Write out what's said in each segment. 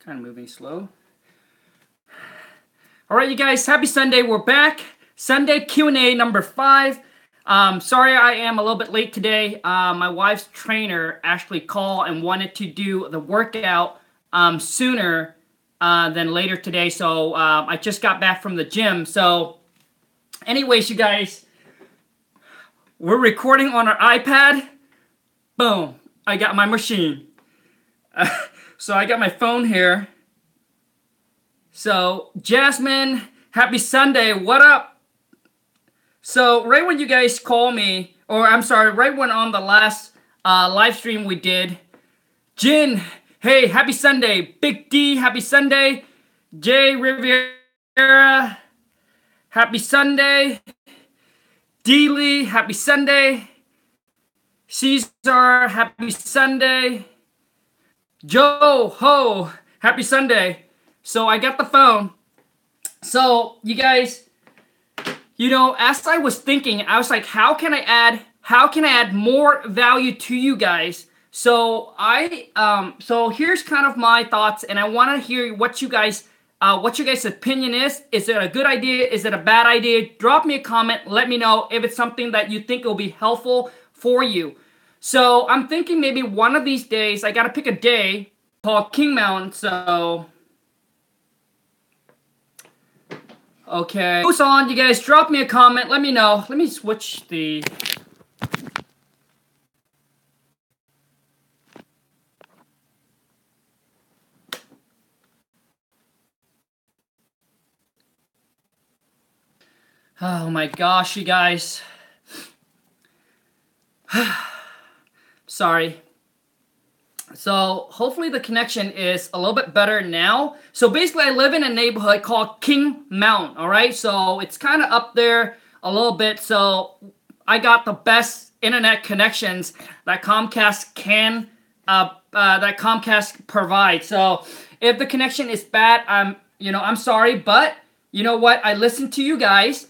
kind of moving slow. All right, you guys, happy Sunday. We're back. Sunday Q&A number 5. Sorry I am a little bit late today. My wife's trainer actually called and wanted to do the workout sooner than later today. So I just got back from the gym. So anyways, you guys, we're recording on our iPad. Boom. I got my machine. So I got my phone here. So Jasmine, happy Sunday. What up? So right when you guys call me, or I'm sorry, right when on the last live stream we did, Jin, hey, happy Sunday. Big D, happy Sunday. Jay Riviera, happy Sunday. D Lee, happy Sunday. Caesar, happy Sunday. Joe Ho, happy Sunday. So I got the phone. So you guys, you know, as I was thinking, I was like, how can I add more value to you guys? So so here's kind of my thoughts, and I want to hear what you guys' opinion is. Is it a good idea? Is it a bad idea? Drop me a comment. Let me know if it's something that you think will be helpful for you. So I'm thinking maybe one of these days, I got to pick a day called King Mountain. So, okay. Who's on? You guys drop me a comment. Let me know. Let me switch the... Oh my gosh, you guys. Sorry. So hopefully the connection is a little bit better now. So basically I live in a neighborhood called King Mountain, all right? So it's kind of up there a little bit. So I got the best internet connections that Comcast can, that Comcast provides. So if the connection is bad, I'm sorry, but you know what? I listened to you guys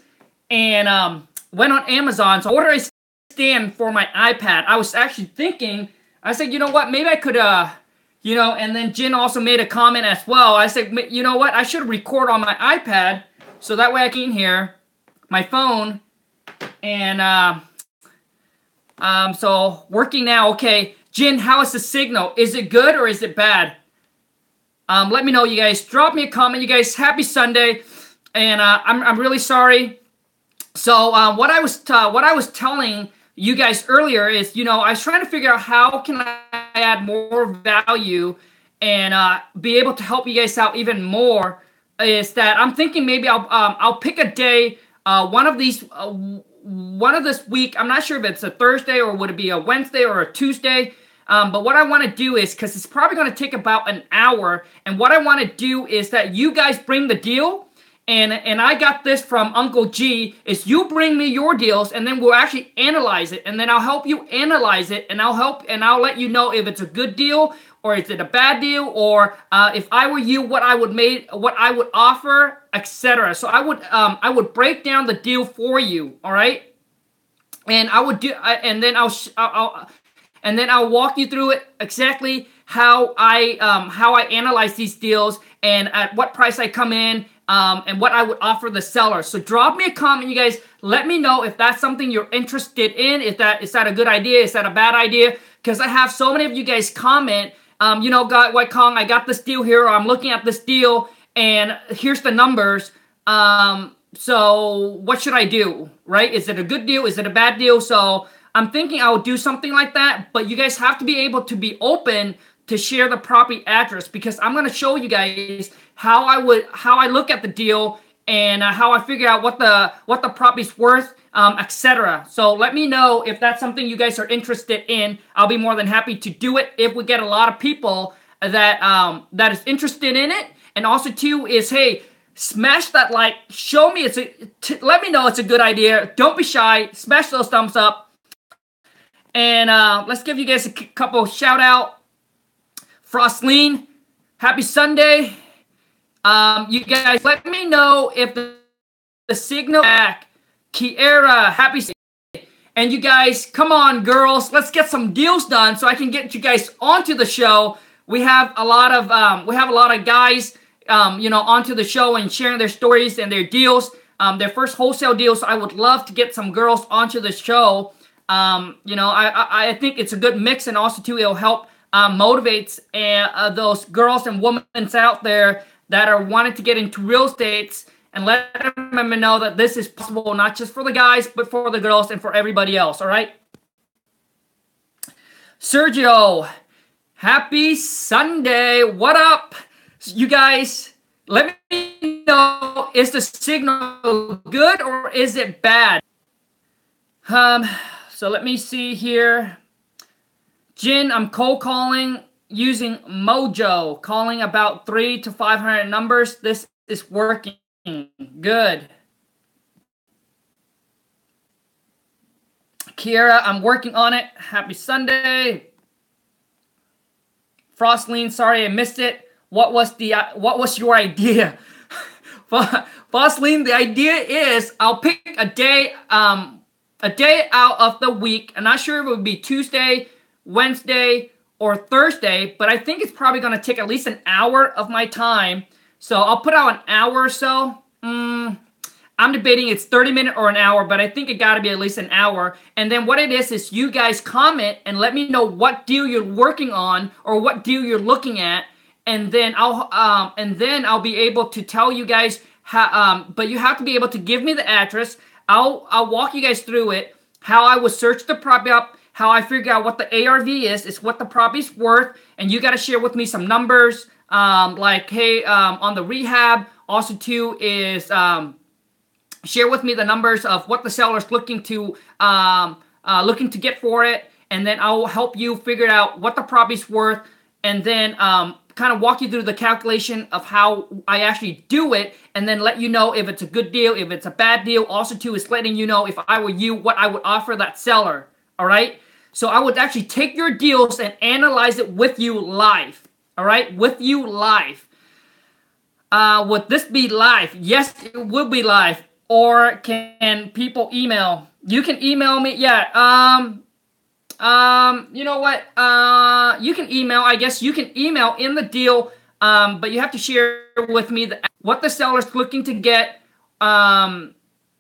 and went on Amazon. So ordered a stand for my iPad. I was actually thinking, I said, you know what, maybe I could, and then Jin also made a comment as well. I said, you know what, I should record on my iPad so that way I can hear my phone. And, so working now. Okay, Jin, how is the signal? Is it good or is it bad? Let me know, you guys. Drop me a comment, you guys. Happy Sunday. And, I'm really sorry. So, what I was telling you guys earlier is, I was trying to figure out how can I add more value and be able to help you guys out even more. Is that I'm thinking maybe I'll pick a day, one of this week. I'm not sure if it's a Thursday or would it be a Wednesday or a Tuesday. But what I want to do is, because it's probably going to take about an hour, and what I want to do is that you guys bring the deal. And I got this from Uncle G, is you bring me your deals and then we'll actually analyze it. And then I'll help you analyze it and I'll let you know if it's a good deal or is it a bad deal, or if I were you, what I would offer, etc. So I would break down the deal for you, all right? And I would do, and then I'll walk you through it exactly how I analyze these deals and at what price I come in. And what I would offer the seller. So drop me a comment, you guys. Let me know if that's something you're interested in. Is that a good idea? Is that a bad idea? Because I have so many of you guys comment, White Khang, I got this deal here, or I'm looking at this deal, and here's the numbers. So what should I do, right? Is it a good deal? Is it a bad deal? So I'm thinking I will do something like that, but you guys have to be able to be open to share the property address, because I'm going to show you guys how I look at the deal and how I figure out what the property's worth, etc. So let me know if that's something you guys are interested in. I'll be more than happy to do it if we get a lot of people that is interested in it. And also too is, hey, smash that like, show me let me know it's a good idea. Don't be shy. Smash those thumbs up. And let's give you guys a couple shout out. Frostleen, happy Sunday. You guys, let me know if the signal back. Kiera, happy Sunday. And you guys, come on, girls, let's get some deals done so I can get you guys onto the show. we have a lot of guys, onto the show and sharing their stories and their deals, their first wholesale deals. I would love to get some girls onto the show. I think it's a good mix, and also too, it'll help motivate those girls and women out there that are wanting to get into real estate, and let them know that this is possible, not just for the guys, but for the girls and for everybody else. All right. Sergio, happy Sunday. What up, you guys? Let me know, is the signal good or is it bad? So let me see here. Jin, I'm cold calling using Mojo, calling about 300 to 500 numbers. This is working. Good. Kiera, I'm working on it. Happy Sunday. Frostline, sorry I missed it. What was your idea? Frostline, the idea is I'll pick a day out of the week. I'm not sure if it would be Tuesday, Wednesday, or Thursday, but I think it's probably going to take at least an hour of my time. So I'll put out an hour or so. I'm debating it's 30 minutes or an hour, but I think it got to be at least an hour. And then what it is you guys comment and let me know what deal you're working on or what deal you're looking at, and then I'll be able to tell you guys how. But you have to be able to give me the address. I'll walk you guys through it, how I would search the property up, how I figure out what the ARV is what the property's worth, and you got to share with me some numbers, like, hey, on the rehab. Also, too, is share with me the numbers of what the seller's looking to get for it, and then I'll help you figure out what the property's worth, and then kind of walk you through the calculation of how I actually do it, and then let you know if it's a good deal, if it's a bad deal. Also, too, is letting you know, if I were you, what I would offer that seller. All right? So I would actually take your deals and analyze it with you live. All right? With you live. Would this be live? Yes, it would be live. Or can people email? You can email me. Yeah. You know what? You can email. I guess you can email in the deal. But you have to share with me what the seller's looking to get.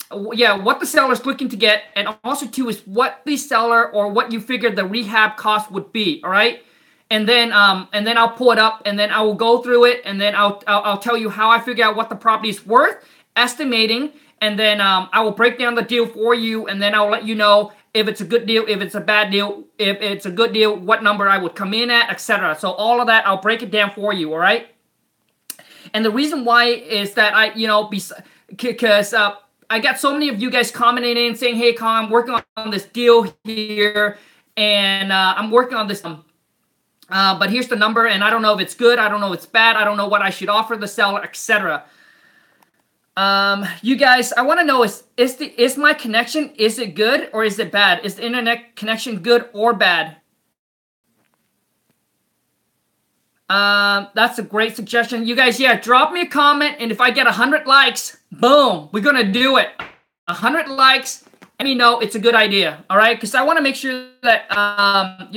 What the seller's looking to get, and also too is what the seller or what you figured the rehab cost would be. All right. And then I'll pull it up, and then I will go through it, and then I'll tell you how I figure out what the property is worth, estimating, and then I will break down the deal for you, and then I'll let you know if it's a good deal, if it's a bad deal, if it's a good deal, what number I would come in at, etc. So all of that, I'll break it down for you, all right? And the reason why is that because I got so many of you guys commenting in saying, hey, Khang, I'm working on this deal here, and I'm working on this but here's the number, and I don't know if it's good, I don't know if it's bad, I don't know what I should offer the seller, etc. You guys, I want to know, is my connection, is it good or is it bad? Is the internet connection good or bad? That's a great suggestion. You guys, yeah, drop me a comment, and if I get 100 likes, boom, we're gonna do it. 100 likes. Let me know it's a good idea, all right? Because I want to make sure that I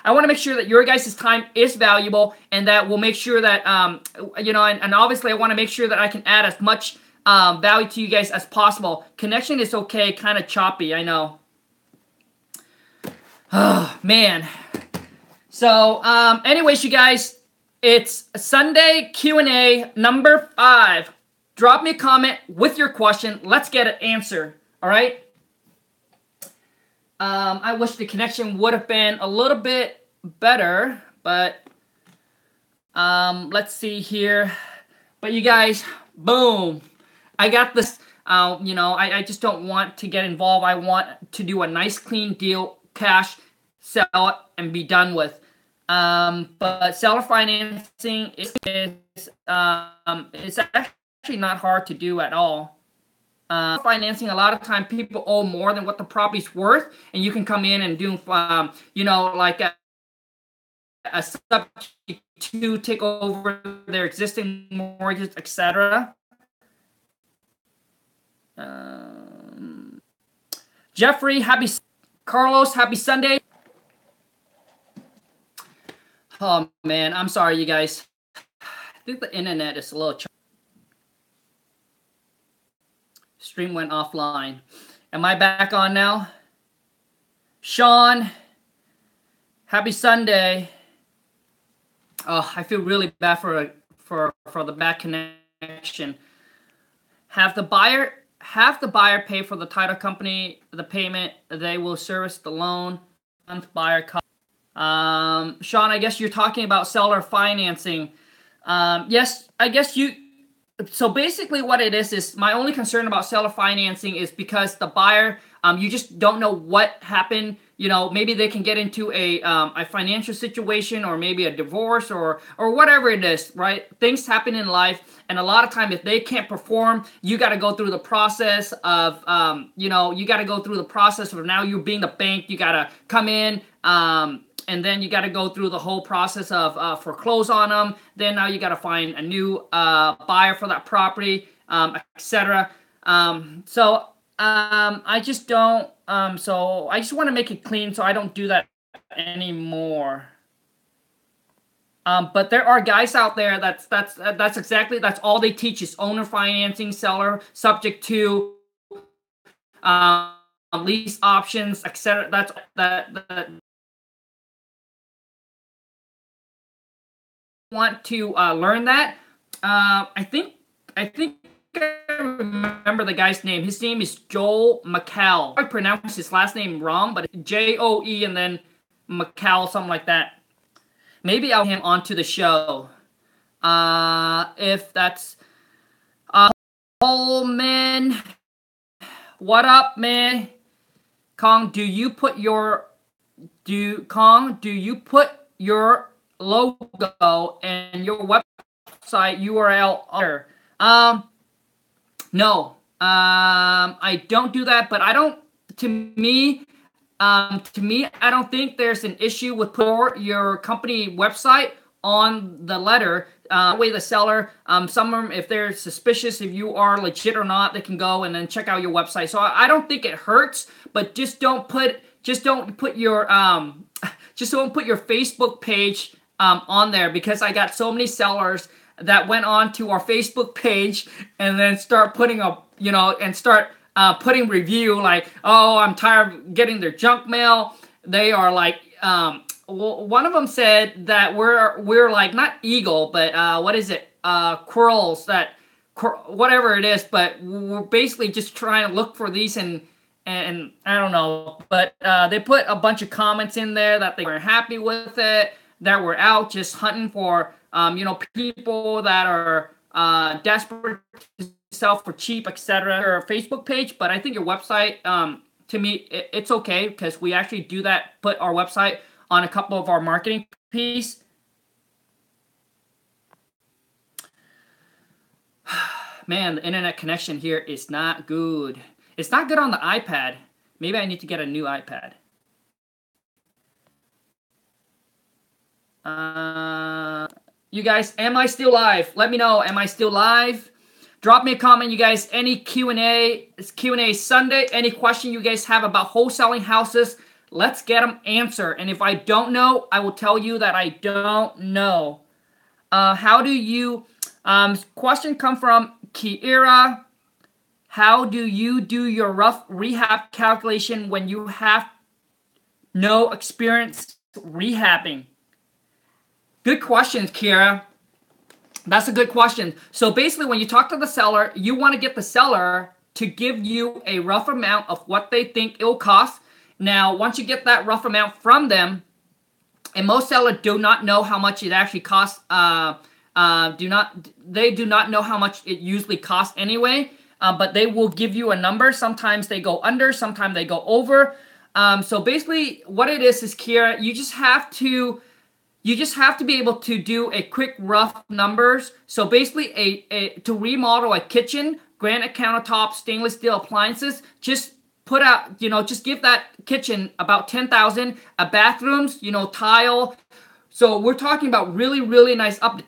want to make sure that your guys' time is valuable, and that we'll make sure that and obviously I want to make sure that I can add as much value to you guys as possible. Connection is okay, kind of choppy, I know. Oh man. So, anyways, you guys, it's Sunday Q&A number 5. Drop me a comment with your question. Let's get an answer, all right? I wish the connection would have been a little bit better, but let's see here. But you guys, boom. I got this, I just don't want to get involved. I want to do a nice, clean deal, cash, sell it, and be done with. But seller financing is actually not hard to do at all. Financing, a lot of time people owe more than what the property's worth, and you can come in and do, like a subject to take over their existing mortgage, etc. Jeffrey, Carlos, happy Sunday. Oh man, I'm sorry, you guys. I think the internet is a little. Stream went offline. Am I back on now? Sean, happy Sunday. Oh, I feel really bad for the bad connection. Have the buyer pay for the title company the payment. They will service the loan. Month buyer cost. Sean, I guess you're talking about seller financing. Yes, I guess you. So basically what it is my only concern about seller financing is because the buyer, you just don't know what happened. You know, maybe they can get into a financial situation, or maybe a divorce, or whatever it is, right? Things happen in life, and a lot of time if they can't perform, you got to go through the process of, you got to go through the process of now you being the bank, you got to come in, and then you got to go through the whole process of foreclose on them. Then now you got to find a new buyer for that property, etc. I just don't. So I just want to make it clean, so I don't do that anymore. But there are guys out there that's all they teach is owner financing, seller subject to lease options, etc. That's that. Want to learn that. I think I remember the guy's name. His name is Joel McCall. I pronounced his last name wrong, but Joe and then McCall, something like that. Maybe I'll get him onto the show. If that's oh man, what up, man? Khang, do you put your logo and your website URL there? No, I don't do that, but to me, I don't think there's an issue with putting your company website on the letter. Way the seller, some of them, if they're suspicious if you are legit or not, they can go and then check out your website. So I don't think it hurts, but just don't put your Facebook page on there, because I got so many sellers that went on to our Facebook page and then start putting putting review like, oh, I'm tired of getting their junk mail. They are like, one of them said that we're like not eagle, but what is it? Squirrels, whatever it is. But we're basically just trying to look for these and I don't know. But they put a bunch of comments in there that they weren't happy with it, that we're out just hunting for people that are desperate to sell for cheap, etc. Or Facebook page. But I think your website, to me, it's okay, because we actually do that. Put our website on a couple of our marketing piece. Man, the internet connection here is not good. It's not good on the iPad. Maybe I need to get a new iPad. You guys, am I still live? Let me know. Am I still live? Drop me a comment, you guys. Any Q&A? It's Q&A Sunday. Any question you guys have about wholesaling houses, let's get them answered. And if I don't know, I will tell you that I don't know. How do you... question come from Kiera. How do you do your rough rehab calculation when you have no experience rehabbing? Good question, Kiera. That's a good question. So basically, when you talk to the seller, you want to get the seller to give you a rough amount of what they think it'll cost. Now, once you get that rough amount from them, and most sellers do not know how much it actually costs. They do not know how much it usually costs anyway. But they will give you a number. Sometimes they go under, sometimes they go over. So basically, what it is Kiera, you just have to be able to do a quick rough numbers. So basically, to remodel a kitchen, granite countertops, stainless steel appliances, just put out, just give that kitchen about $10,000. Bathrooms, tile. So we're talking about really, really nice up.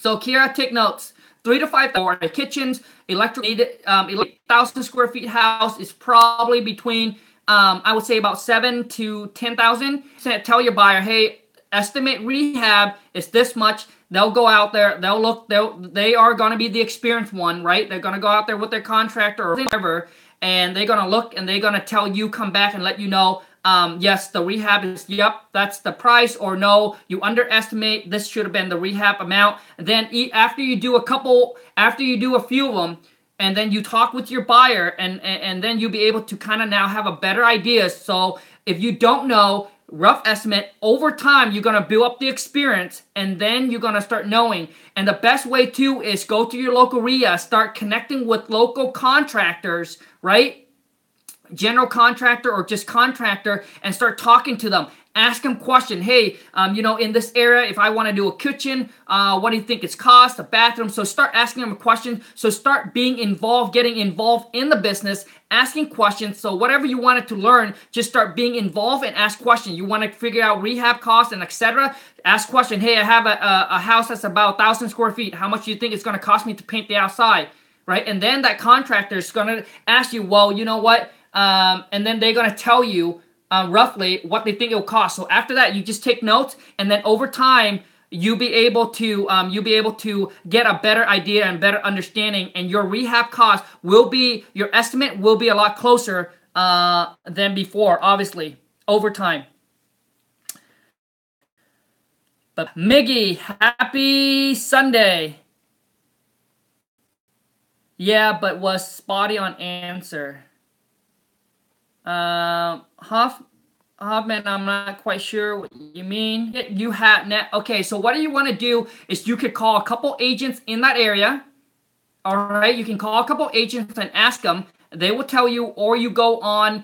So Kiera, take notes. 3 to 5 for a kitchens, electric 1,000 square feet house is probably between I would say about 7 to 10,000. Tell your buyer, hey, estimate rehab is this much. They'll go out there, they'll look, they are going to be the experienced one, right? They're going to go out there with their contractor or whatever, and they're going to look and they're going to tell you, come back and let you know, yes, the rehab is, yep, that's the price, or no, you underestimate, this should have been the rehab amount. And then after you do a few of them, and then you talk with your buyer, and then you'll be able to kind of now have a better idea. So if you don't know, rough estimate, over time, you're going to build up the experience, and then you're going to start knowing. And the best way, too, is go to your local RIA, start connecting with local contractors, right? General contractor or just contractor, and start talking to them. Ask them question. Hey, in this area, if I want to do a kitchen, what do you think it's cost? A bathroom. So start asking them a question. So start being involved, getting involved in the business, asking questions. So whatever you wanted to learn, just start being involved and ask questions. You want to figure out rehab costs and etc. Ask question. Hey, I have a house that's about 1,000 square feet. How much do you think it's going to cost me to paint the outside? Right? And then that contractor is going to ask you, well, you know what? And then they're going to tell you roughly what they think it will cost. So after that, you just take notes, and then over time, you'll be able to get a better idea and better understanding, and your rehab cost your estimate will be a lot closer than before, obviously, over time. But Miggy, happy Sunday. Yeah, but was spotty on answer. Hoffman, I'm not quite sure what you mean. You had net. Okay, so what you want to do is you could call a couple agents in that area. All right, you can call a couple agents and ask them. They will tell you, or you go on,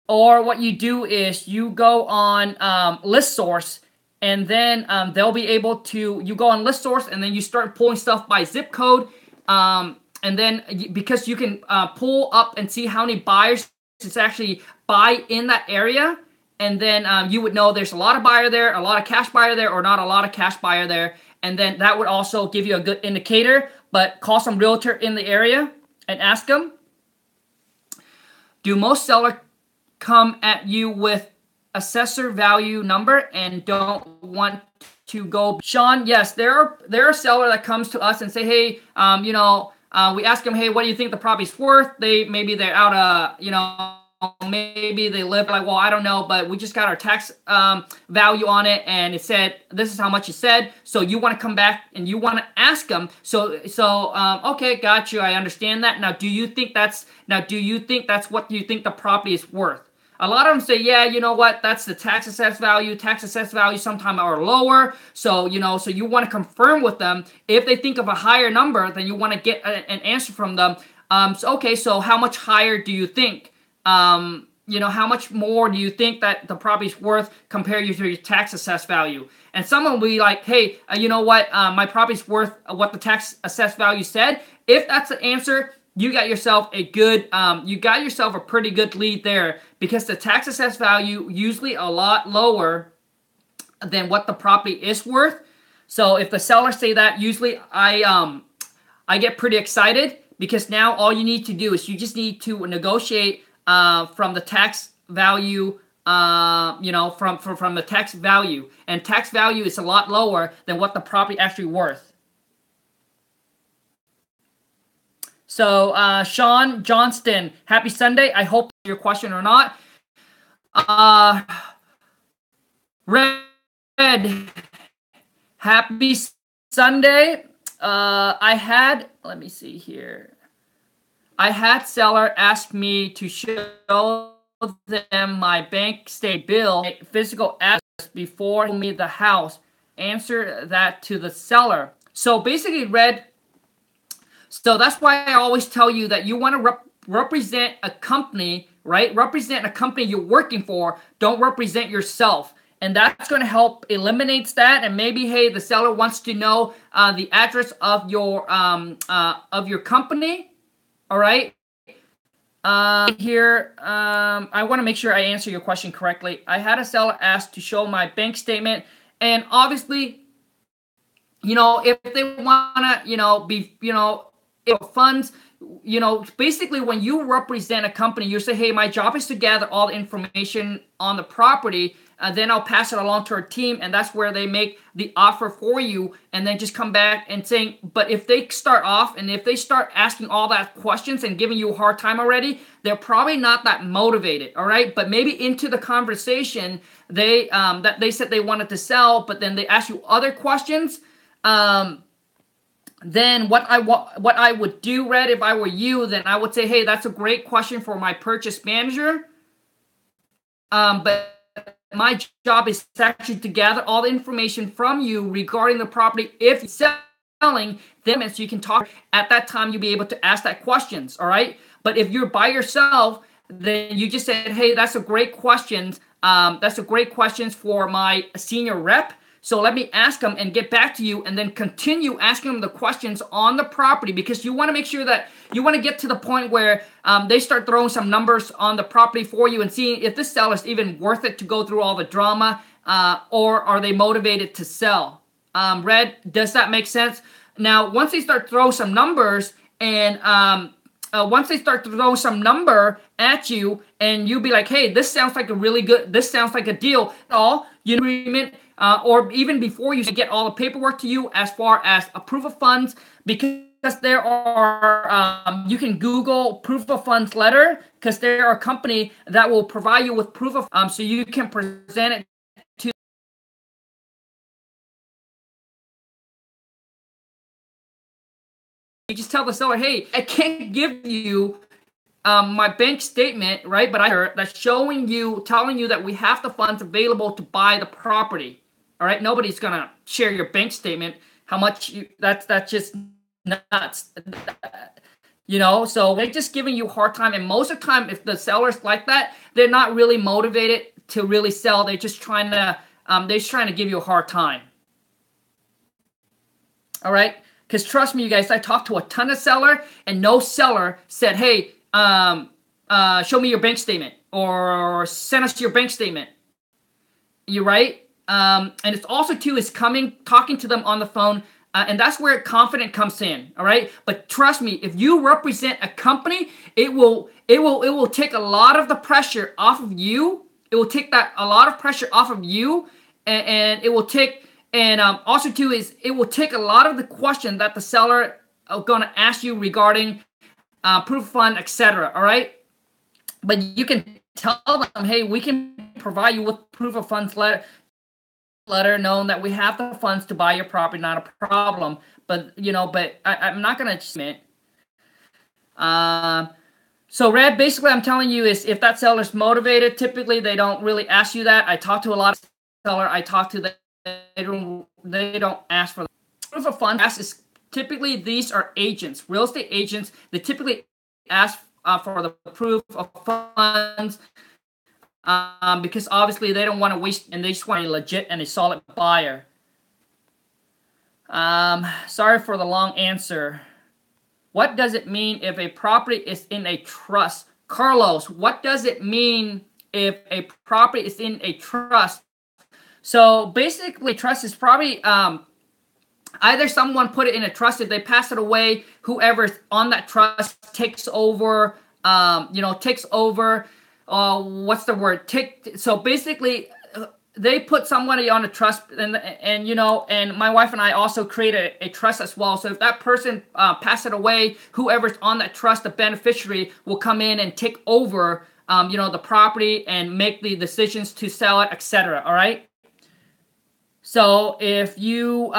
or what you do is you go on ListSource, and then they'll be able to. You go on ListSource, and then you start pulling stuff by zip code, and then because you can pull up and see how many buyers it's actually buy in that area, and then you would know there's a lot of buyer there, a lot of cash buyer there, or not a lot of cash buyer there, and then that would also give you a good indicator. But call some realtor in the area and ask them. Do most sellers come at you with assessor value number and don't want to go? Sean, yes, there are sellers that comes to us and say, hey, we ask them, hey, what do you think the property's worth? Maybe they're out maybe they live like, well, I don't know, but we just got our tax value on it, and it said this is how much it said. So you want to come back and you want to ask them. So okay, got you. I understand that. Now, do you think that's what you think the property is worth? A lot of them say, yeah, you know what? That's the tax assessed value. Tax assessed value sometimes are lower. So, so you want to confirm with them. If they think of a higher number, then you want to get an answer from them. So how much higher do you think? How much more do you think that the property's worth compared to your tax assessed value? And someone will be like, hey, you know what? My property's worth what the tax assessed value said. If that's the answer, you got yourself a pretty good lead there, because the tax assessed value usually a lot lower than what the property is worth. So if the sellers say that, usually I get pretty excited, because now all you need to do is you just need to negotiate from the tax value, from the tax value, and tax value is a lot lower than what the property actually worth. So, Sean Johnston, happy Sunday. I hope your question or not. Red, happy Sunday. Let me see here. I had seller ask me to show them my bank statement bill, physical address before me the house. Answer that to the seller. So basically, Red, so that's why I always tell you that you want to represent a company, right? Represent a company you're working for. Don't represent yourself. And that's going to help eliminate that. And maybe, hey, the seller wants to know the address of your company. All right. Here, I want to make sure I answer your question correctly. I had a seller ask to show my bank statement, and obviously, if they want to, be, if funds, basically when you represent a company, you say, hey, my job is to gather all the information on the property, then I'll pass it along to our team, and that's where they make the offer for you, and then just come back and saying, but if they start off and if they start asking all that questions and giving you a hard time already, they're probably not that motivated, all right? But maybe into the conversation, they said they wanted to sell, but then they ask you other questions. Then what I would do, Red, if I were you, then I would say, hey, that's a great question for my purchase manager. But my job is actually to gather all the information from you regarding the property. If you're selling them, so you can talk at that time, you'll be able to ask that questions. All right. But if you're by yourself, then you just said, hey, that's a great question. That's a great question for my senior rep. So let me ask them and get back to you, and then continue asking them the questions on the property, because you want to make sure that you want to get to the point where they start throwing some numbers on the property for you and seeing if this seller is even worth it to go through all the drama, or are they motivated to sell. Red, does that make sense? Now, once they start throwing some numbers and once they start to throw some number at you, and you be like, hey, this sounds like this sounds like a deal, agreement, or even before you get all the paperwork to you as far as a proof of funds, because there are, you can Google proof of funds letter, because there are a company that will provide you with proof of, so you can present it to. You just tell the seller, hey, I can't give you my bank statement, right? But that's showing you, telling you that we have the funds available to buy the property. All right, nobody's gonna share your bank statement. How much that's just nuts. So they're just giving you a hard time. And most of the time, if the seller's like that, they're not really motivated to really sell. They're just trying to give you a hard time. All right, because trust me, you guys, I talked to a ton of seller, and no seller said, hey, show me your bank statement, or send us your bank statement. You're right. And it's also too is talking to them on the phone, and that's where confidence comes in. All right, but trust me, if you represent a company, it will take a lot of the pressure off of you. It will take a lot of pressure off of you, and it will take, and also too is it will take a lot of the question that the seller are gonna ask you regarding proof of fund, etc. All right, but you can tell them, hey, we can provide you with proof of funds letter knowing that we have the funds to buy your property, not a problem. But I'm not gonna admit. So Red, basically I'm telling you is if that seller's motivated, typically they don't really ask you that. I talk to a lot of sellers. I talk to them. They don't ask for the proof of funds. Is typically these are agents, real estate agents. They typically ask for the proof of funds. Because obviously they don't want to waste, and they just want a legit and a solid buyer. Sorry for the long answer. What does it mean if a property is in a trust? Carlos, what does it mean if a property is in a trust? So basically, trust is probably either someone put it in a trust, if they pass it away, whoever's on that trust takes over, takes over. What's the word? So basically, they put somebody on a trust, and my wife and I also created a trust as well. So if that person passes it away, whoever's on that trust, the beneficiary, will come in and take over, the property and make the decisions to sell it, etc. All right. So if you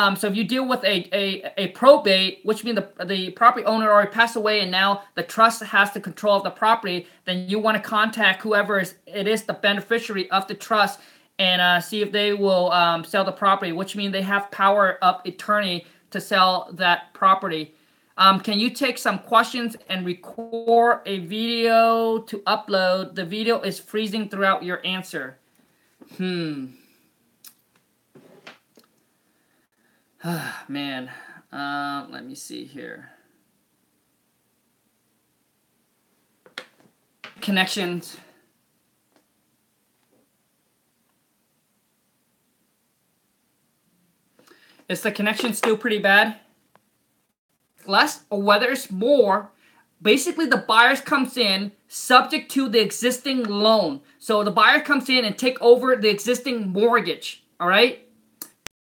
deal with a probate, which means the property owner already passed away and now the trust has the control of the property, then you want to contact whoever is the beneficiary of the trust and see if they will sell the property, which means they have power of attorney to sell that property. Can you take some questions and record a video to upload? The video is freezing throughout your answer. Man, let me see here. Connections. Is the connection still pretty bad? Less or whether it's more, basically the buyer comes in subject to the existing loan. So the buyer comes in and take over the existing mortgage, all right?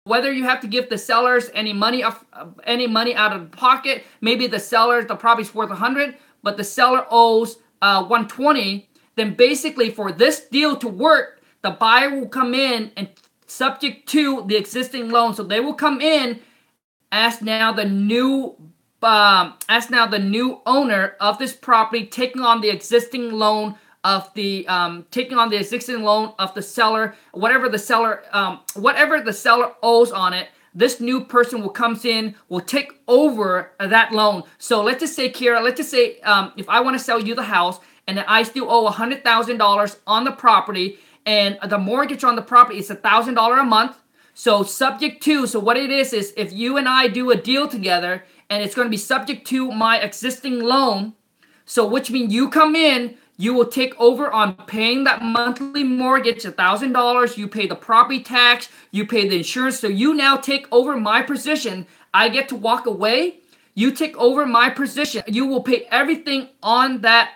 Whether you have to give the sellers any money out of the pocket, maybe the property's worth 100, but the seller owes 120, then basically for this deal to work, the buyer will come in and subject to the existing loan. So they will come in as now the new owner of this property, taking on the existing loan of the seller, whatever the seller owes on it. This new person will take over that loan. So let's just say, Kira, if I want to sell you the house and I still owe $100,000 on the property, and the mortgage on the property is $1,000 a month. So what it is if you and I do a deal together, and it's going to be subject to my existing loan, so which means you come in, you will take over on paying that monthly mortgage, $1,000. You pay the property tax, you pay the insurance. So you now take over my position. I get to walk away. You take over my position. You will pay everything on that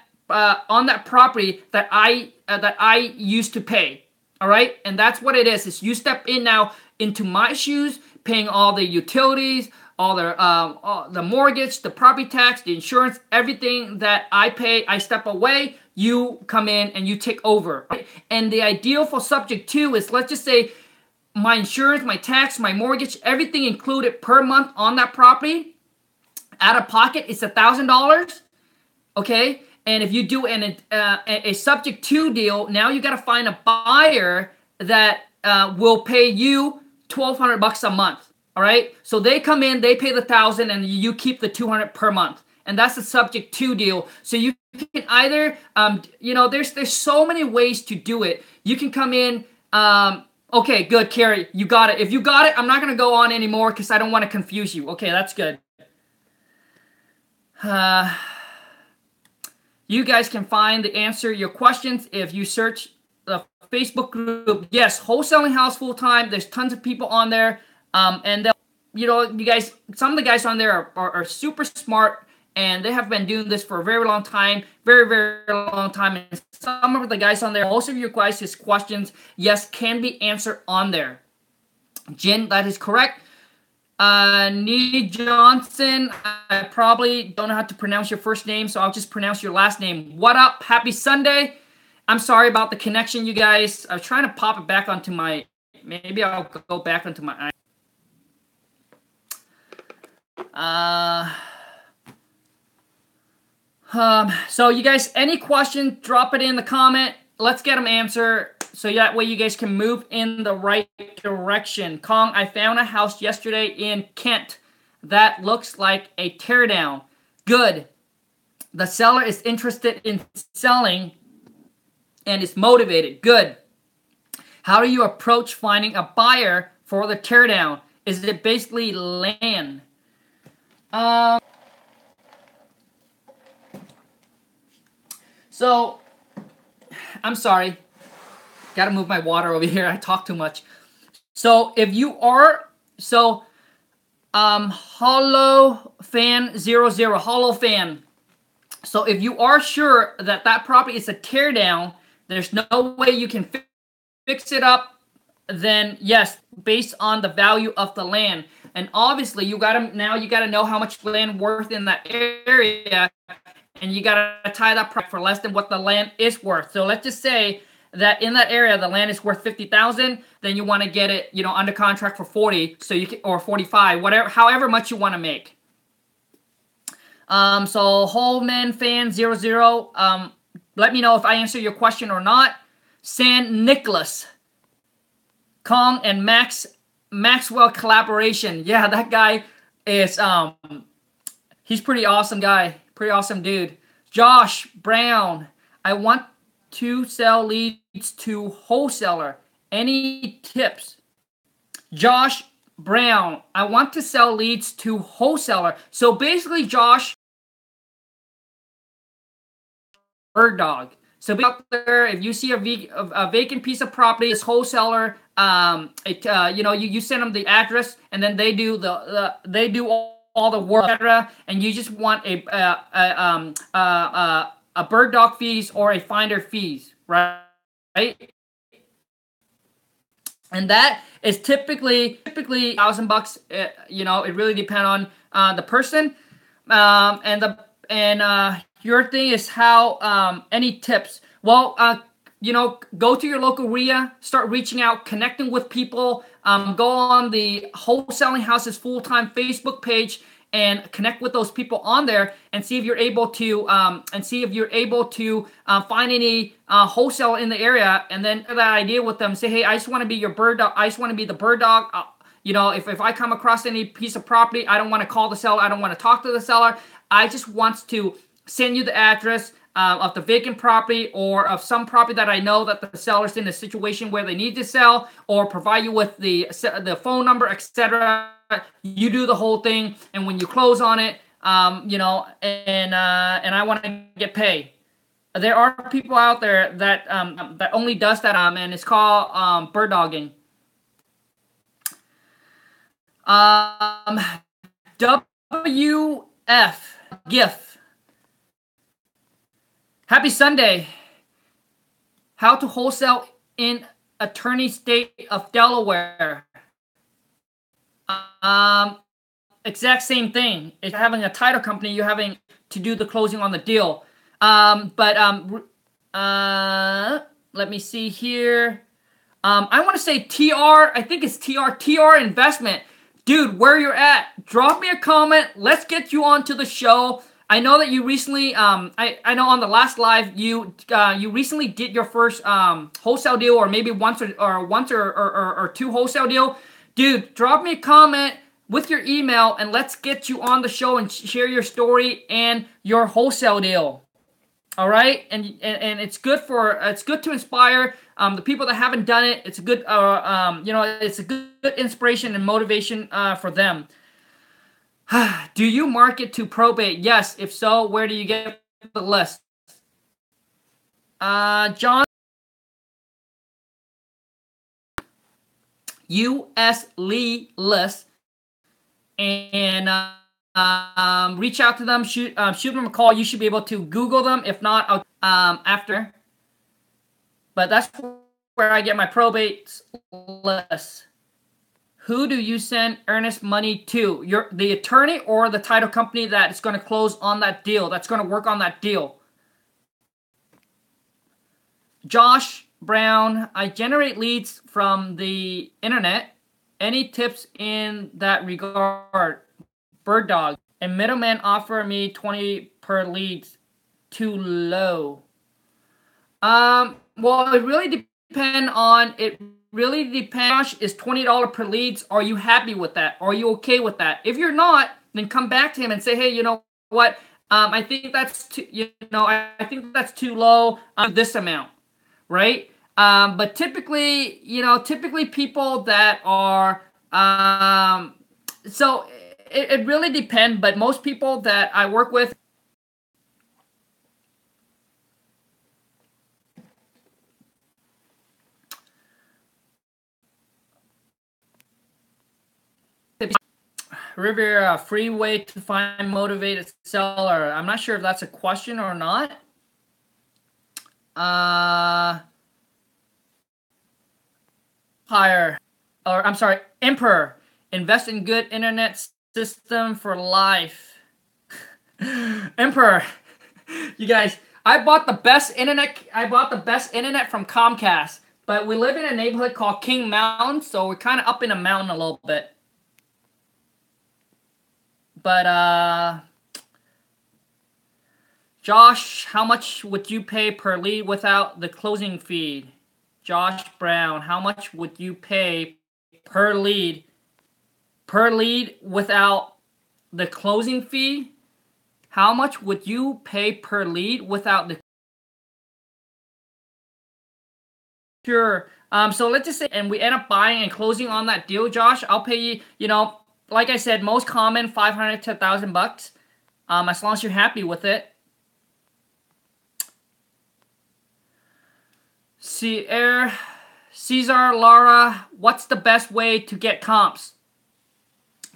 property that I used to pay. All right, and that's what it is. Is you step in now into my shoes, paying all the utilities, all the mortgage, the property tax, the insurance, everything that I pay. I step away. You come in and you take over. Right? And the ideal for subject to is, let's just say, my insurance, my tax, my mortgage, everything included per month on that property. Out of pocket, it's $1,000. Okay. And if you do a subject to deal, now you got to find a buyer that will pay you $1,200 a month. All right. So they come in, they pay the $1,000, and you keep the $200 per month, and that's a subject to deal. So you can either, there's so many ways to do it. You can come in. Okay, good, Carrie, you got it. If you got it, I'm not gonna go on anymore because I don't want to confuse you. Okay, that's good. You guys can find the answer to your questions if you search the Facebook group. Yes, Wholesaling House Full Time. There's tons of people on there. And you guys, some of the guys on there are super smart, and they have been doing this for a very long time, very, very long time. And some of the guys on there, most of your guys' questions, yes, can be answered on there. Jen, that is correct. Nee Johnson, I probably don't know how to pronounce your first name, so I'll just pronounce your last name. What up? Happy Sunday. I'm sorry about the connection, you guys. I was trying to pop it back onto my, maybe I'll go back onto my, so you guys, any question, drop it in the comment. Let's get them answered, so that way you guys can move in the right direction. Khang, I found a house yesterday in Kent that looks like a teardown. Good. The seller is interested in selling and is motivated. Good. How do you approach finding a buyer for the teardown? Is it basically land? So, I'm sorry. Got to move my water over here. I talk too much. So, if you are, Hollow Fan 00, Hollow Fan. So, if you are sure that that property is a teardown, there's no way you can fix it up, then yes, based on the value of the land. And obviously, you gotta know how much land worth in that area, and you gotta tie that price for less than what the land is worth. So let's just say that in that area the land is worth $50,000, then you want to get it, under contract for 40, so you can, or 45, whatever, however much you want to make. So Holman Fan 00, let me know if I answer your question or not. San Nicholas, Khang and Maxwell collaboration. Yeah, that guy is he's pretty awesome guy, pretty awesome dude. Josh Brown, I want to sell leads to wholesaler. Any tips? Josh Brown, I want to sell leads to wholesaler. So basically, Josh, bird dog. So be out there, if you see a vacant piece of property, this wholesaler you send them the address, and then they do all the work, etc. And you just want a bird dog fees or a finder fees, right? And that is typically $1,000. It really depends on the person. Your thing is how any tips. Well, go to your local RIA, start reaching out, connecting with people. Go on the Wholesaling Houses full-time Facebook page and connect with those people on there, and see if you're able to find any wholesale in the area, and then that idea with them. Say, hey, I just want to be your bird dog. I just want to be the bird dog. If I come across any piece of property, I don't want to call the seller. I don't want to talk to the seller. I just want to send you the address of the vacant property, or of some property that I know that the seller's in a situation where they need to sell, or provide you with the phone number, etc. You do the whole thing, and when you close on it, and I want to get paid. There are people out there that only does that, and it's called bird dogging. WF GIF. Happy Sunday. How to wholesale in attorney state of Delaware. Exact same thing. If you're having a title company, you're having to do the closing on the deal. Let me see here. I want to say TR. I think it's TR Investment. Dude, where you're at, drop me a comment. Let's get you onto the show. I know that you recently, I know on the last live, you recently did your first wholesale deal, or maybe once or two wholesale deal. Dude, drop me a comment with your email, and let's get you on the show and share your story and your wholesale deal. All right, and it's good to inspire the people that haven't done it. It's a good it's a good inspiration and motivation for them. Do you market to probate? Yes. If so, where do you get the list? John, U.S. Lee list, and reach out to them. Shoot them a call. You should be able to Google them. If not, after. But that's where I get my probate list. Who do you send earnest money to? The attorney or the title company that is going to close on that deal, that's going to work on that deal. Josh Brown, I generate leads from the internet. Any tips in that regard? Bird dog. A middleman offer me 20 per lead. Too low. Well, it really depends on it. Really depends. Is $20 per leads? Are you happy with that? Are you okay with that? If you're not, then come back to him and say, hey, you know what? I think that's too, I think that's too low. This amount, right? But typically, people that are so it really depends. But most people that I work with. Riviera, free way to find motivated seller. I'm not sure if that's a question or not. Emperor. Invest in good internet system for life. Emperor, you guys, I bought the best internet from Comcast, but we live in a neighborhood called King Mountain, so we're kind of up in a mountain a little bit. But, Josh, how much would you pay per lead without the closing fee? Josh Brown, how much would you pay per lead without the closing fee? How much would you pay per lead without the... Sure. So let's just say, and we end up buying and closing on that deal, Josh, I'll pay you, like I said, most common, $500 to $1,000, as long as you're happy with it. Cesar, Laura, what's the best way to get comps?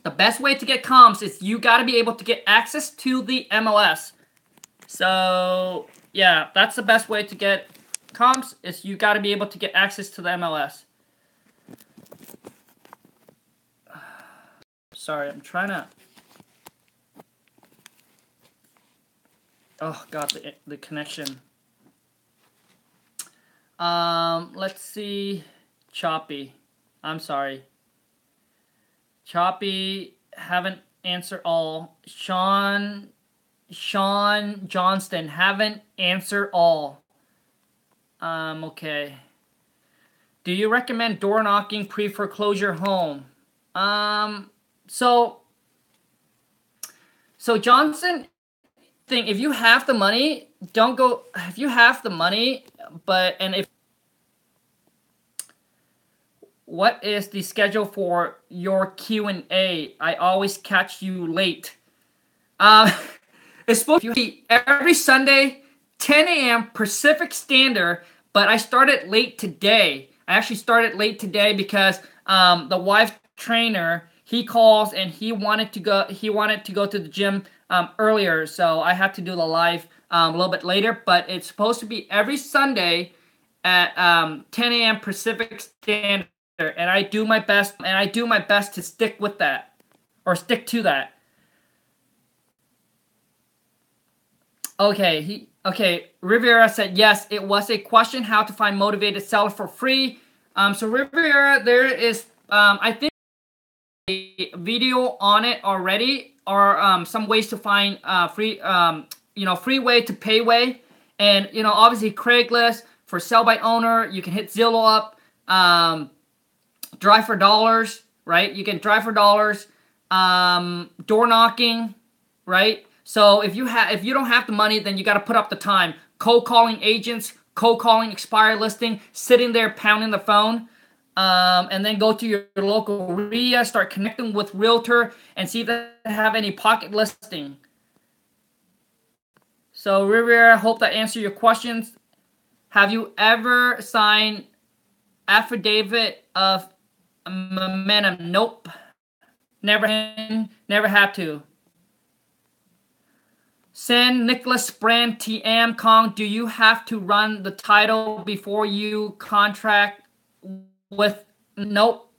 The best way to get comps is you got to be able to get access to the MLS. So, yeah, that's the best way to get comps is you got to be able to get access to the MLS. Sorry, I'm trying to... Oh, God, the connection. Let's see. Choppy. I'm sorry. Choppy, haven't answered all. Sean Johnston, haven't answered all. Okay. Do you recommend door knocking pre-foreclosure home? So Johnson, if you have the money, don't go. If you have the money, what is the schedule for your Q&A? I always catch you late. It's supposed to be every Sunday, 10 a.m. Pacific Standard, but I started late today. I actually started late today because the wife trainer, he calls and he wanted to go to the gym earlier, so I had to do the live a little bit later. But it's supposed to be every Sunday at 10 a.m. Pacific Standard. And I do my best, to stick with that, or stick to that. Okay, Rivera said, yes, it was a question how to find motivated seller for free. So Rivera, there is, I think, a video on it already, or some ways to find free way to pay way. And, obviously Craigslist for sell by owner, you can hit Zillow up. Drive for dollars, right? You can drive for dollars. Door knocking, right? So if you don't have the money, then you got to put up the time. Cold calling agents, cold calling expired listing, sitting there pounding the phone, and then go to your local RIA, start connecting with realtor, and see if they have any pocket listing. So Rivera, I hope that answered your questions. Have you ever signed affidavit of momentum? Nope. Never had to. Send Nicholas Brand TM Khang, do you have to run the title before you contract with? Nope.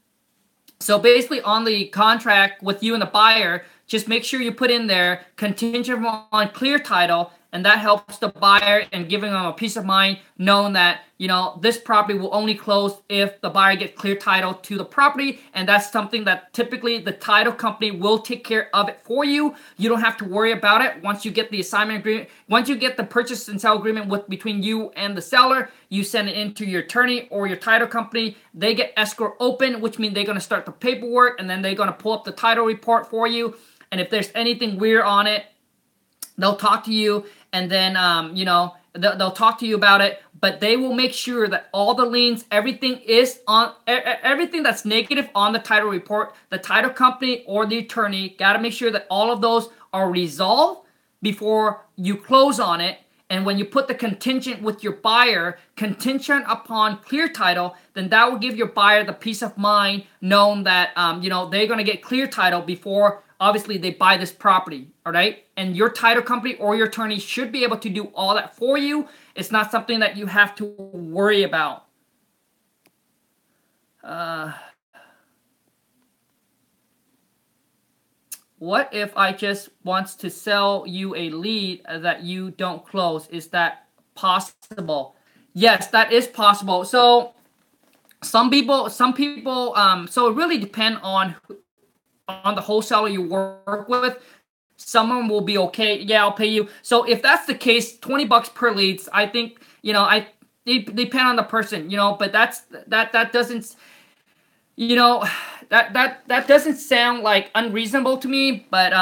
So basically on the contract with you and the buyer, just make sure you put in there contingent on clear title, and that helps the buyer and giving them a peace of mind knowing that, this property will only close if the buyer gets clear title to the property. And that's something that typically the title company will take care of it for you. You don't have to worry about it. Once you get the assignment agreement, once you get the purchase and sell agreement between you and the seller, you send it into your attorney or your title company. They get escrow open, which means they're going to start the paperwork, and then they're going to pull up the title report for you. And if there's anything weird on it, they'll talk to you, and then, they'll talk to you about it, but they will make sure that all the liens, everything that's negative on the title report, the title company or the attorney got to make sure that all of those are resolved before you close on it. And when you put the contingent with your buyer, contingent upon clear title, then that will give your buyer the peace of mind knowing that, they're going to get clear title before, obviously, they buy this property, all right? And your title company or your attorney should be able to do all that for you. It's not something that you have to worry about. What if I just wants to sell you a lead that you don't close? Is that possible? Yes, that is possible. So some people, so it really depends on the wholesaler you work with. Someone will be okay. Yeah, I'll pay you. So if that's the case, $20 per leads, I think, it depend on the person, but that doesn't, that doesn't sound like unreasonable to me, but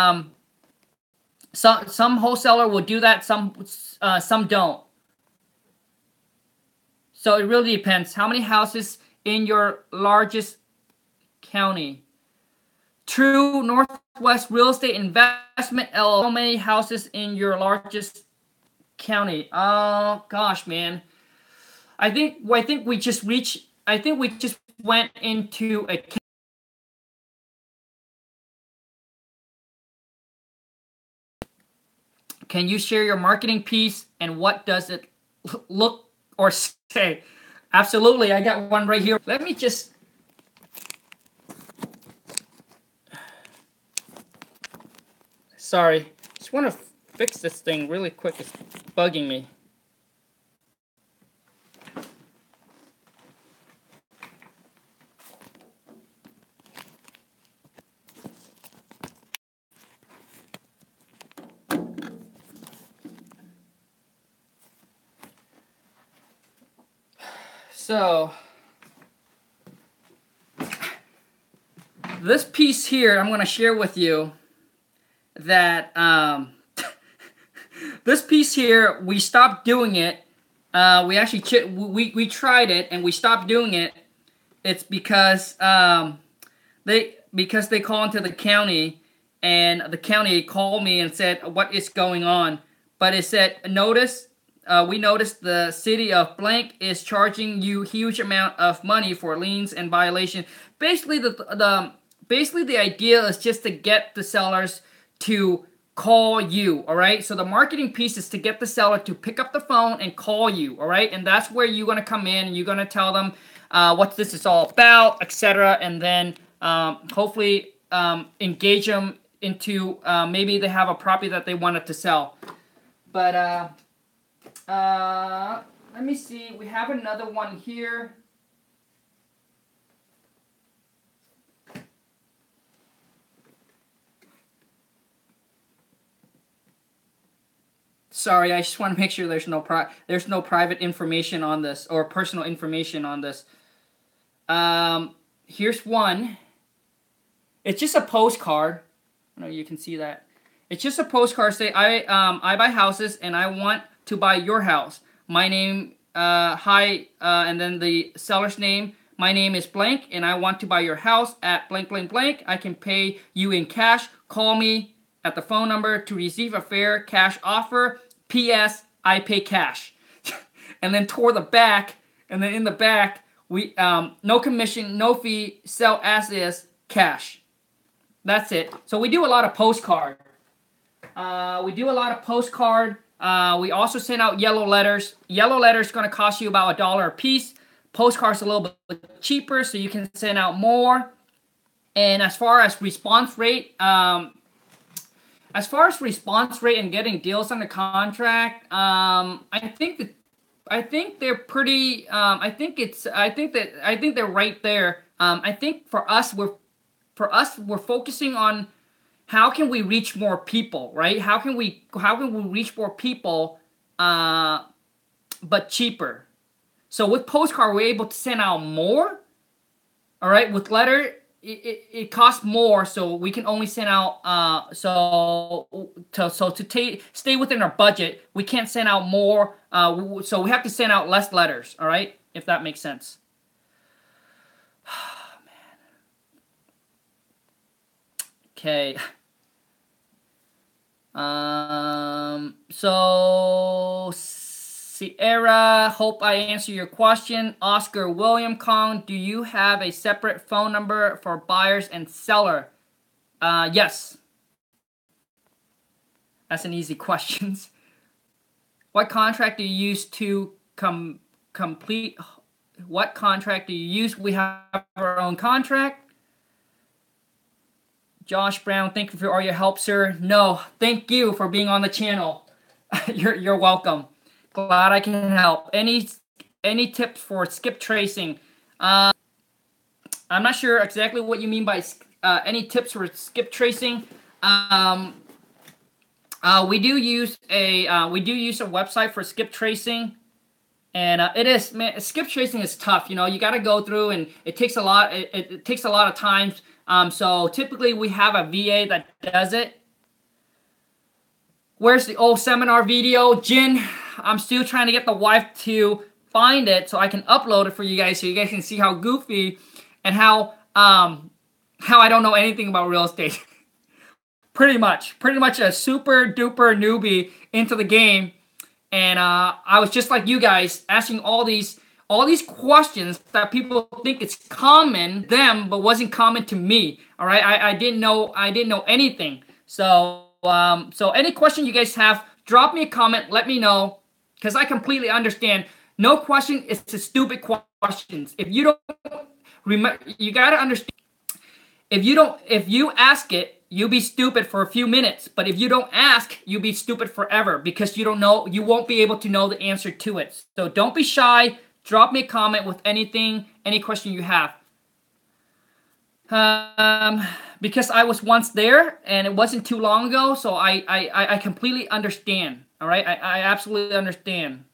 some wholesaler will do that, some don't. So it really depends. How many houses in your largest county? True Northwest Real Estate Investment LLC. How many houses in your largest county? Oh gosh, man. I think we just reached we just went into a. Can you share your marketing piece and what does it look or say? Absolutely, I got one right here. Let me just. Sorry, just want to fix this thing really quick. It's bugging me. So, this piece here, I'm going to share with you that this piece here, we stopped doing it. We actually we tried it and we stopped doing it. It's because they call into the county, and the county called me and said, "What is going on?" But it said, "Notice." We noticed the city of blank is charging you huge amount of money for liens and violation. Basically, the idea is just to get the sellers to call you, all right? So the marketing piece is to get the seller to pick up the phone and call you, all right? And that's where you're going to come in and you're going to tell them what this is all about, etc. And then hopefully engage them into maybe they have a property that they wanted to sell. But let me see. We have another one here. Sorry, I just want to make sure there's no private information on this or personal information on this. Here's one. It's just a postcard. I know you can see that. It's just a postcard. Say I buy houses and I want to buy your house. My name, and then the seller's name. My name is blank, and I want to buy your house at blank, blank, blank. I can pay you in cash. Call me at the phone number to receive a fair cash offer. P.S. I pay cash. And then toward the back, and then in the back, we no commission, no fee, sell as is, cash. That's it. So we do a lot of postcard. We also send out yellow letters. Yellow letters going to cost you about $1 a piece. Postcards a little bit cheaper, so you can send out more. And as far as response rate, and getting deals under contract, I think they're pretty. I think they're right there. I think for us, we're focusing on how can we reach more people, right? How can we reach more people, but cheaper? So with postcard, we're able to send out more. All right, with letter, it costs more, so we can only send out. To stay within our budget, we can't send out more. So we have to send out less letters. All right, if that makes sense. Okay. So Sierra, hope I answer your question. Oscar William Khang, do you have a separate phone number for buyers and seller? Yes. That's an easy question. What contract do you use to complete? What contract do you use? We have our own contract. Josh Brown, thank you for all your help, sir. No, thank you for being on the channel. You're welcome. Glad I can help. Any tips for skip tracing? I'm not sure exactly what you mean by any tips for skip tracing. We do use a website for skip tracing, and skip tracing is tough. You know, you got to go through, and it takes a lot. It takes a lot of time. So typically we have a VA that does it. Where's the old seminar video, Jin? I'm still trying to get the wife to find it so I can upload it for you guys, so you guys can see how goofy and how I don't know anything about real estate. pretty much a super duper newbie into the game, and I was just like you guys, asking all these All these questions that people think it's common them, but wasn't common to me. All right, I didn't know anything. So so any question you guys have, drop me a comment. Let me know, because I completely understand. No question is a stupid questions. If you don't remember, you gotta understand. If you ask it, you'll be stupid for a few minutes. But if you don't ask, you'll be stupid forever, because you don't know. You won't be able to know the answer to it. So don't be shy. Drop me a comment with anything, any question you have. Because I was once there, and it wasn't too long ago, so I completely understand. All right, I absolutely understand.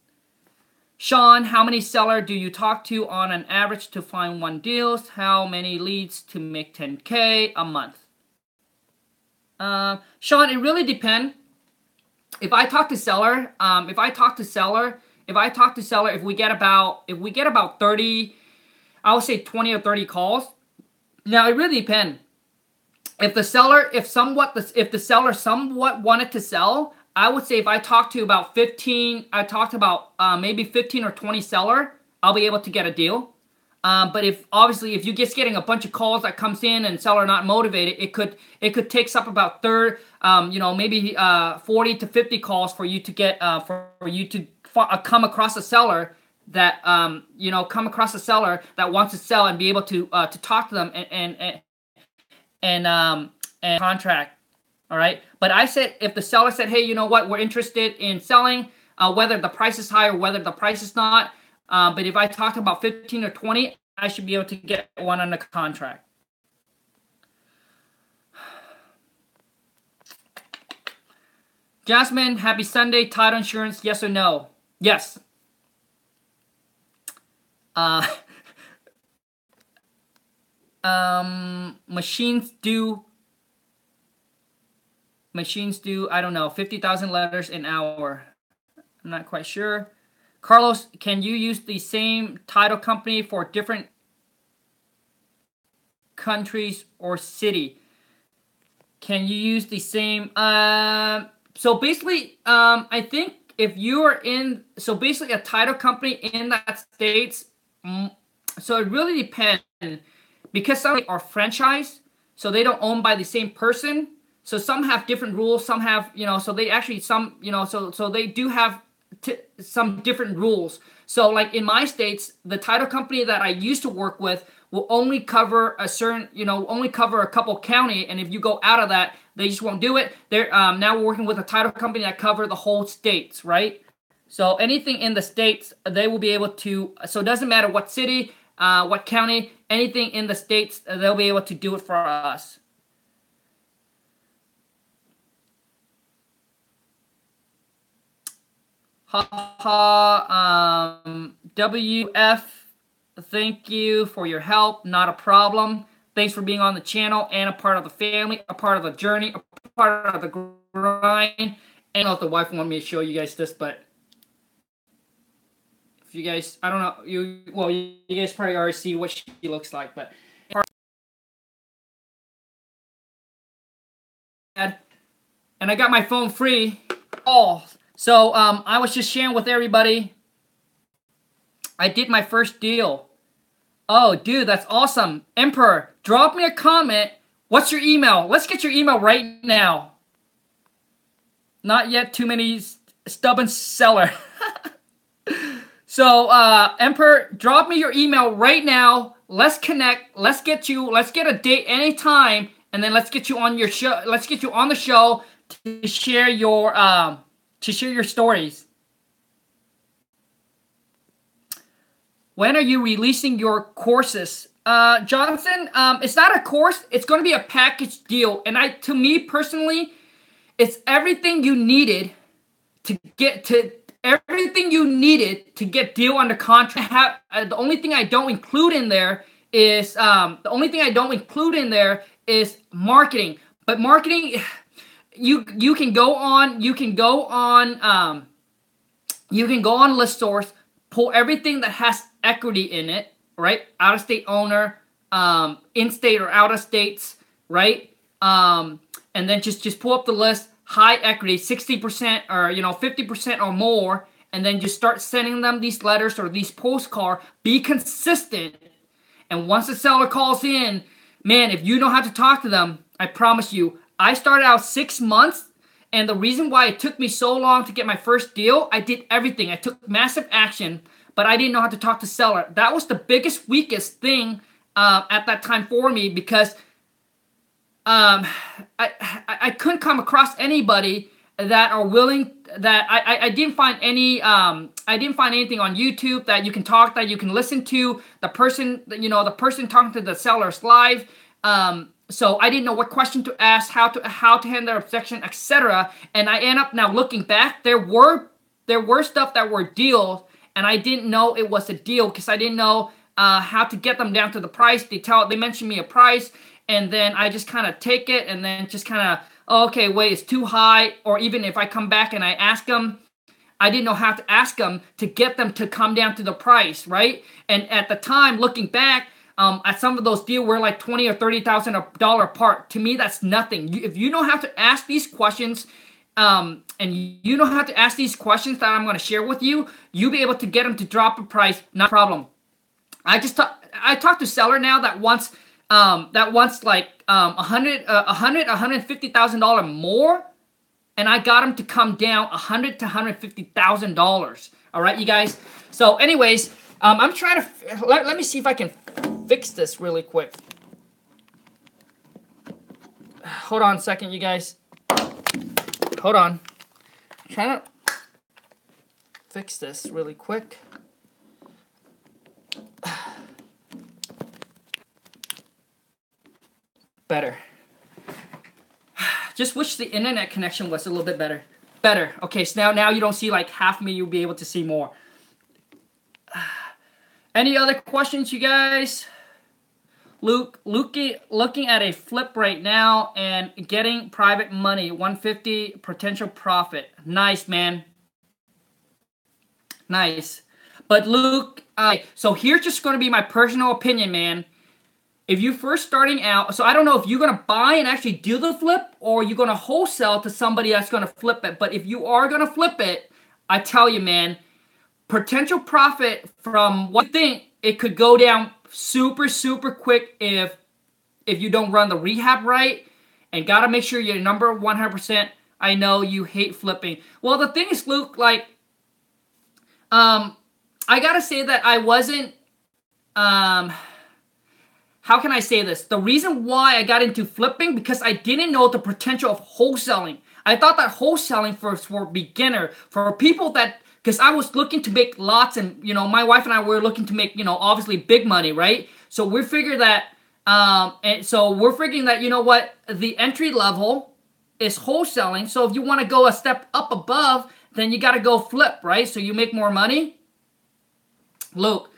Sean, how many sellers do you talk to on an average to find one deals? How many leads to make 10K a month? Sean, it really depends. If I talk to seller, if we get about 30, I would say 20 or 30 calls. Now it really depends. If the seller somewhat wanted to sell, I would say if I talk to about 15, maybe 15 or 20 seller, I'll be able to get a deal. But if you're just getting a bunch of calls that comes in and seller not motivated, it could take up about maybe 40 to 50 calls for you to get come across a seller that wants to sell and be able to talk to them and contract. All right, but I said if the seller said, hey, you know what, we're interested in selling, whether the price is high or whether the price is not. But if I talk about 15 or 20, I should be able to get one under contract. Jasmine, happy Sunday. Title insurance, yes or no? Yes. Machines do, I don't know, 50,000 letters an hour. I'm not quite sure. Carlos, can you use the same title company for different countries or city? Can you use the same? So basically, I think if you are in, so basically a title company in that states, so it really depends, because some are franchise, so they don't own by the same person. So some have different rules, some have, so they actually, so they do have some different rules. So like in my states, the title company that I used to work with will only cover a certain, only cover a couple county, and if you go out of that, they just won't do it. They're now we're working with a title company that cover the whole states, right? So anything in the states, they will be able to, so it doesn't matter what city, what county, anything in the states, they'll be able to do it for us. WF, thank you for your help. Not a problem. Thanks for being on the channel and a part of the family, a part of the journey, a part of the grind. And I don't know if the wife wanted me to show you guys this, but if you guys, I don't know, you guys probably already see what she looks like, but and I got my phone free. Oh. So I was just sharing with everybody. I did my first deal. Oh, dude, that's awesome. Emperor, drop me a comment. What's your email? Let's get your email right now. Not yet too many stubborn seller. So Emperor, drop me your email right now. Let's connect. Let's get a date anytime, and then let's get you on your show. Let's get you on the show to share your stories. When are you releasing your courses? Jonathan, it's not a course. It's going to be a package deal. And to me personally, it's everything you needed to get deal under contract. The only thing I don't include in there is marketing. But marketing, you can go on listsource, pull everything that has equity in it, right? Out of state owner, in state or out of states, right? And then just pull up the list, high equity, 60% or 50% or more, and then just start sending them these letters or these postcards. Be consistent. And once the seller calls in, man, if you know how to talk to them, I promise you, I started out 6 months, and the reason why it took me so long to get my first deal, I did everything. I took massive action, but I didn't know how to talk to seller. That was the biggest, weakest thing at that time for me, because I couldn't come across anybody that are willing, that I didn't find any I didn't find anything on YouTube that you can talk, that you can listen to the person, the person talking to the sellers live. So I didn't know what question to ask, how to handle their objection, etc. And I end up now looking back, there were stuff that were deals, and I didn't know it was a deal because I didn't know how to get them down to the price. They mentioned me a price, and then I just kind of take it and then just kind of, oh, okay, wait, it's too high. Or even if I come back and I ask them, I didn't know how to ask them to get them to come down to the price, right? And at the time, looking back, at some of those deals were like $20,000 or $30,000 apart. To me, that's nothing. If you know how to ask these questions, and you know how to ask these questions that I'm going to share with you, you'll be able to get them to drop a price, not a problem. I talked to seller now that wants like $150,000 more, and I got him to come down $100,000 to $150,000. All right, you guys. So, anyways, I'm trying to let me see if I can fix this really quick. Hold on a second, you guys. Hold on. I'm trying to fix this really quick. Better. Just wish the internet connection was a little bit better. Better. Okay, so now you don't see like half me, you'll be able to see more. Any other questions, you guys? Luke, looking at a flip right now and getting private money, 150 potential profit. Nice, man. Nice. But Luke, so here's just going to be my personal opinion, man. If you're first starting out, so I don't know if you're going to buy and actually do the flip, or you're going to wholesale to somebody that's going to flip it. But if you are going to flip it, I tell you, man, potential profit from what you think, it could go down super, super quick if you don't run the rehab right, and got to make sure you're number 100%. I know you hate flipping. Well, the thing is, Luke, like, I got to say that I wasn't, how can I say this? The reason why I got into flipping, because I didn't know the potential of wholesaling. I thought that wholesaling for beginner, for people that, because I was looking to make lots, and, my wife and I were looking to make, obviously big money, right? So we figured that, and so we're figuring that, the entry level is wholesaling. So if you want to go a step up above, then you got to go flip, right? So you make more money. Luke,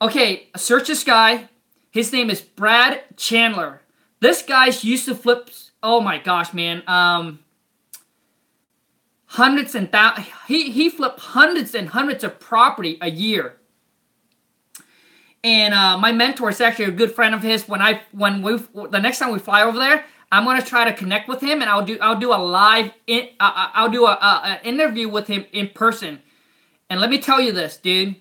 okay, search this guy. His name is Brad Chandler. This guy's used to flip, oh my gosh, man, hundreds and thousands. He flipped hundreds and hundreds of property a year. And my mentor is actually a good friend of his. The next time we fly over there, I'm gonna try to connect with him, and I'll do a live an interview with him in person. And let me tell you this, dude.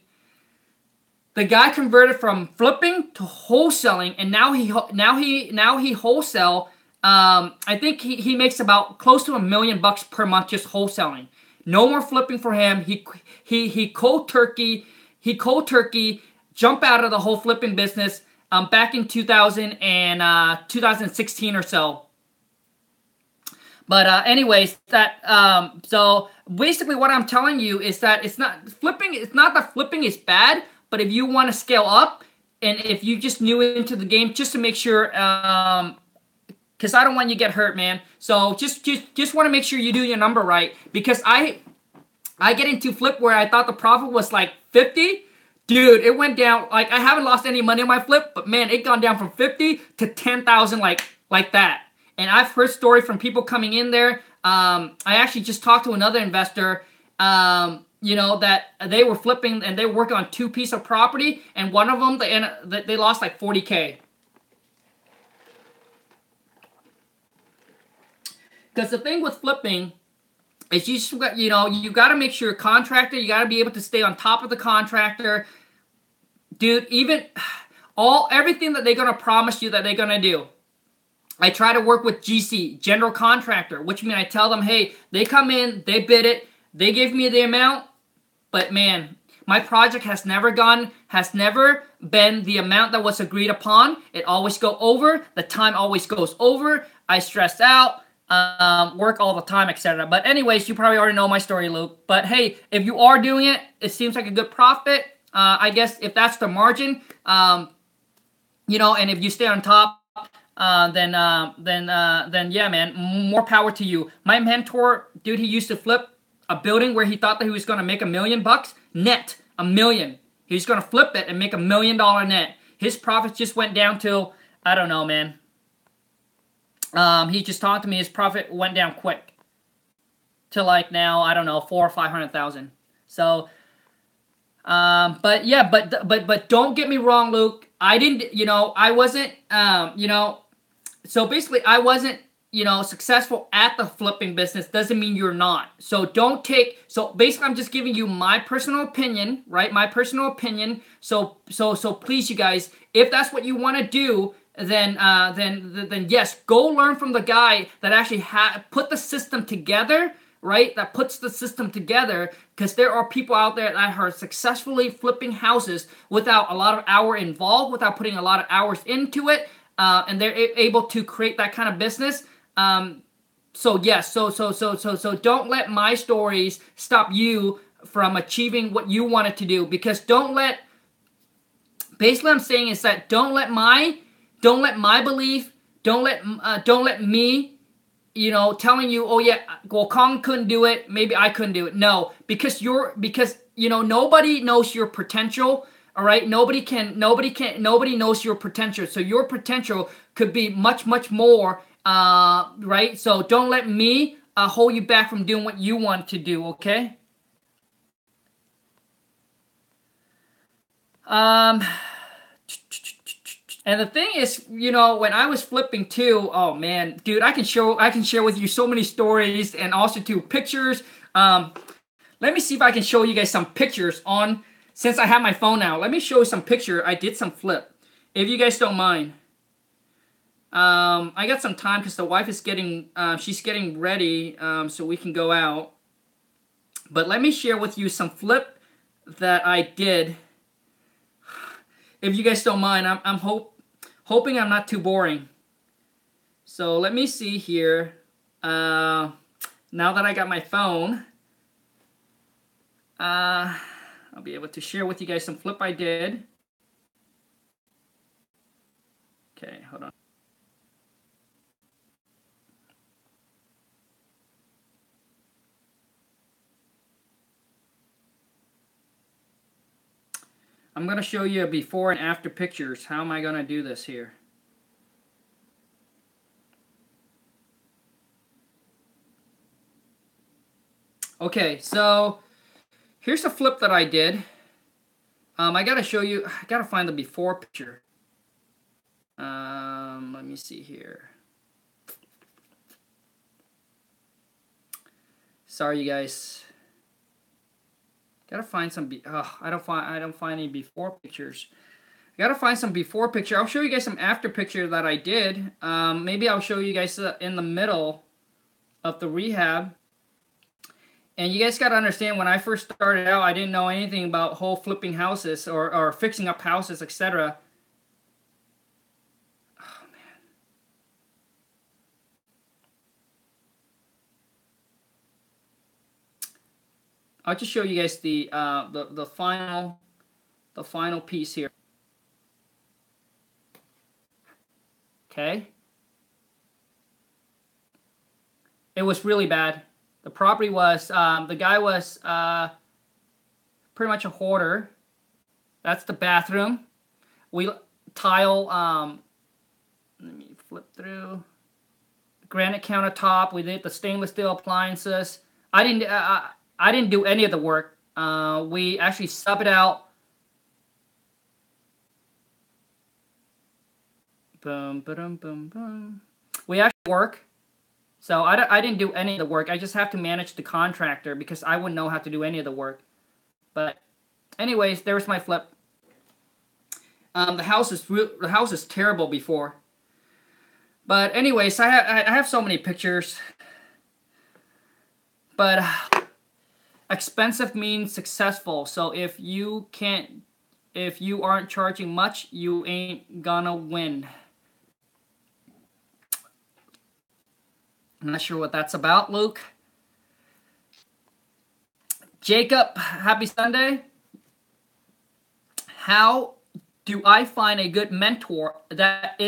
The guy converted from flipping to wholesaling, and now he wholesale. I think he makes about close to $1 million per month just wholesaling. No more flipping for him. He cold turkey jump out of the whole flipping business back in 2016 or so. But anyways, so basically what I'm telling you is that it's not that flipping is bad. But if you want to scale up, and if you just new into the game, just to make sure, because I don't want you to get hurt, man. So just want to make sure you do your number right. Because I get into flip where I thought the profit was like 50. Dude, it went down. Like, I haven't lost any money on my flip, but man, it gone down from 50 to 10,000 like that. And I've heard stories from people coming in there. I actually just talked to another investor, that they were flipping and they were working on 2 pieces of property, and one of them, they lost like $40K. Because the thing with flipping It's just, you know, you got to make sure contractor, you got to be able to stay on top of the contractor. Dude, even everything that they're going to promise you that they're going to do. I try to work with GC, general contractor, which means I tell them, hey, they come in, they bid it, they give me the amount, but man, my project has never been the amount that was agreed upon. It always go over, the time always goes over, I stress out, work all the time, etc. But anyways, you probably already know my story, Luke. But hey, if you are doing it, it seems like a good profit. I guess if that's the margin, you know, and if you stay on top, then yeah, man, more power to you. My mentor, dude, he used to flip a building where he thought that he was going to make $1 million net, $1 million. He was going to flip it and make $1 million net. His profits just went down to, I don't know, man. He just talked to me. His profit went down quick to like now, I don't know, 400,000 or 500,000. So, but yeah, but don't get me wrong, Luke. I didn't, you know, I wasn't, you know, so basically I wasn't, you know, successful at the flipping business. Doesn't mean you're not. So don't take, so basically I'm just giving you my personal opinion, right? My personal opinion. So please, you guys, if that's what you want to do, then yes, go learn from the guy that actually put the system together, right? That puts the system together, because there are people out there that are successfully flipping houses without a lot of hour involved, without putting a lot of hours into it, and they're able to create that kind of business. So yes, so don't let my stories stop you from achieving what you wanted to do, because basically I'm saying is that don't let my belief, don't let me, you know, telling you, oh yeah, well, Khang couldn't do it, maybe I couldn't do it. No, because you know, nobody knows your potential. All right, nobody knows your potential. So your potential could be much more. Right. So don't let me hold you back from doing what you want to do. Okay. And the thing is, you know, when I was flipping too, oh man, dude, I can share with you so many stories, and also too pictures. Let me see if I can show you guys some pictures since I have my phone now. Let me show you some picture. I did some flip, if you guys don't mind. I got some time because the wife is she's getting ready, so we can go out. But let me share with you some flip that I did. If you guys don't mind, I'm hoping I'm not too boring. So let me see here. Now that I got my phone, I'll be able to share with you guys some flip I did. Okay, hold on. I'm going to show you before and after pictures. How am I going to do this here? Okay, so here's a flip that I did. I got to show you, I got to find the before picture. Let me see here. Sorry, you guys. Gotta find some. I don't find any before pictures. I gotta find some before picture. I'll show you guys some after picture that I did. Maybe I'll show you guys in the middle of the rehab. And you guys gotta understand, when I first started out, I didn't know anything about whole flipping houses or fixing up houses, etc. Oh man. I'll just show you guys the final piece here. Okay. It was really bad. The property was the guy was pretty much a hoarder. That's the bathroom. We tile. Let me flip through. Granite countertop. We did the stainless steel appliances. I didn't do any of the work. We actually sub it out. Boom, boom, boom, boom. We actually work. So I didn't do any of the work. I just have to manage the contractor because I wouldn't know how to do any of the work. But anyways, there's my flip. The house is terrible before. But anyways, I have so many pictures. But expensive means successful. So if you aren't charging much, you ain't gonna win. I'm not sure what that's about, Luke. Jacob, happy Sunday. How do I find a good mentor that